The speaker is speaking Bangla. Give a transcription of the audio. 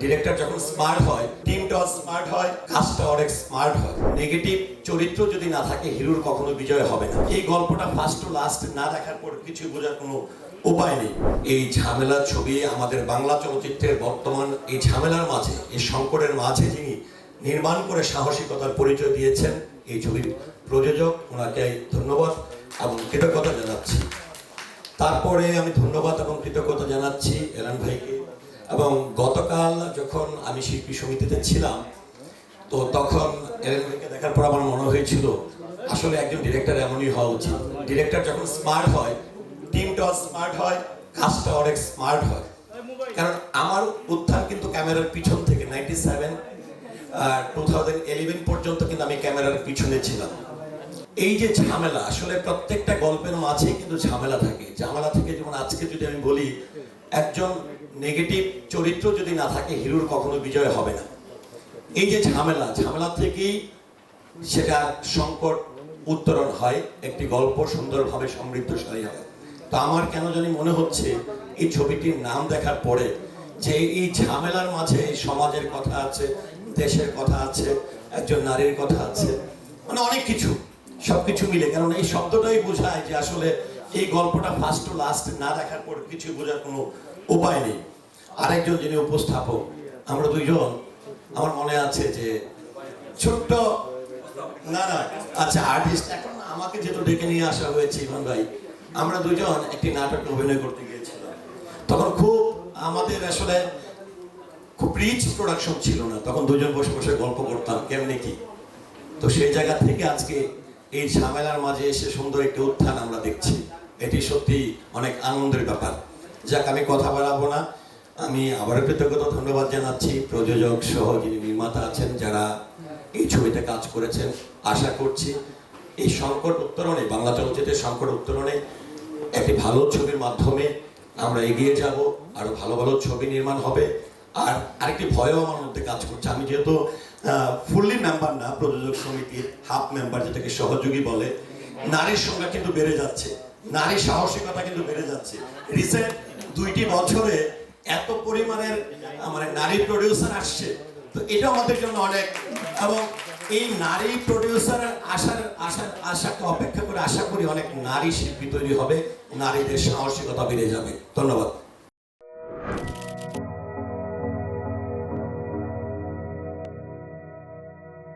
ডিরেক্টর যখন স্মার্ট হয়, টিমটাও স্মার্ট হয়, কাজটা অনেক স্মার্ট হয়। নেগেটিভ চরিত্র যদি না থাকে, হিরোর কখনো বিজয় হবে না। এই গল্পটা ফার্স্ট টু লাস্ট না দেখার পর কিছু বোঝার কোনো উপায় নেই। এই ঝামেলা ছবি আমাদের বাংলা চলচ্চিত্রের বর্তমান এই ঝামেলার মাঝে, এই সংকটের মাঝে যিনি নির্মাণ করে সাহসিকতার পরিচয় দিয়েছেন, এই ছবির প্রযোজক, ওনাকে ধন্যবাদ এবং কৃতজ্ঞতা জানাচ্ছি। তারপরে আমি ধন্যবাদ এবং কৃতজ্ঞতা জানাচ্ছি এলান ভাইকে। এবং গতকাল যখন আমি শিল্পী সমিতিতে ছিলাম, তো তখন এলান ভাইকে দেখার পর আমার মনে হয়েছিল আসলে একজন ডিরেক্টর এমনই হওয়া উচিত। ডিরেক্টর যখন স্মার্ট হয়, টিমটাও স্মার্ট হয়, কাজটা অনেক স্মার্ট হয়। কারণ আমার উত্থান কিন্তু ক্যামেরার পিছন থেকে 2011 পর্যন্ত কিন্তু আমি ক্যামেরার পিছনে ছিলাম। এই যে ঝামেলা, আসলে প্রত্যেকটা গল্পের মাঝে কিন্তু ঝামেলা থাকে। ঝামেলা থেকে যেমন আজকে যদি আমি বলি, একজন নেগেটিভ চরিত্র যদি না থাকে, হিরোর কখনো বিজয় হবে না। এই যে ঝামেলা থেকেই সেটা সংকট উত্তরণ হয়, একটি গল্প সুন্দরভাবে সমৃদ্ধশালী হয়। তো আমার কেন জানি মনে হচ্ছে এই ছবিটির নাম দেখার পরে যে এই ঝামেলার মাঝে এই সমাজের কথা আছে, দেশের কথা আছে, একজন নারীর কথা আছে, মানে অনেক কিছু, সবকিছু মিলে। কারণ এই শব্দটাই বোঝায় যে আসলে এই গল্পটা ফার্স্ট টু লাস্ট না দেখার পর কিছু বোঝার কোনো উপায় নেই। আরেকজন যিনি উপস্থাপক, আমরা দুইজন, আমার মনে আছে যে ছোট্ট আচ্ছা আর্টিস্ট, এখন আমাকে যেহেতু ডেকে নিয়ে আসা হয়েছে ইমান ভাই, আমরা দুইজন একটি নাটকে অভিনয় করতে গিয়েছিলাম। তখন খুব আমাদের আসলে খুব রিচ প্রোডাকশন ছিল না, তখন দুজন বসে বসে গল্প করতাম কেমনে কি। তো সেই জায়গা থেকে আজকে এই ঝামেলার মাঝে এসে সুন্দর একটি উত্থান আমরা দেখছি, এটি সত্যি অনেক আনন্দের ব্যাপার। যাক, আমি কথা বাড়াবো না। আমি আবারও কৃতজ্ঞতা ধন্যবাদ জানাচ্ছি প্রযোজক সহ যিনি নির্মাতা আছেন, যারা এই ছবিতে কাজ করেছেন। আশা করছি এই সংকট উত্তরণে, বাংলা চলচ্চিত্রের সংকট উত্তরণে একটি ভালো ছবির মাধ্যমে আমরা এগিয়ে যাব, আরো ভালো ভালো ছবি নির্মাণ হবে। আর আরেকটি ভয়ও আমার মধ্যে কাজ করছে, আমি যেহেতু ফুললি মেম্বার না, প্রযোজক সমিতির হাফ মেম্বার, যেটাকে সহযোগী বলে, নারীর সংখ্যা কিন্তু বেড়ে যাচ্ছে, নারী সাহসিকতা কিন্তু বেড়ে যাচ্ছে। রিসেন্ট 2টি বছরে এত পরিমাণের মানে নারী প্রডিউসার আসছে, তো এটা আমাদের জন্য অনেক। এবং এই নারী প্রডিউসার আশাকে অপেক্ষা করে আশা করি অনেক নারী শিল্পী তৈরি হবে, নারীদের সাহসিকতা বেড়ে যাবে। ধন্যবাদ।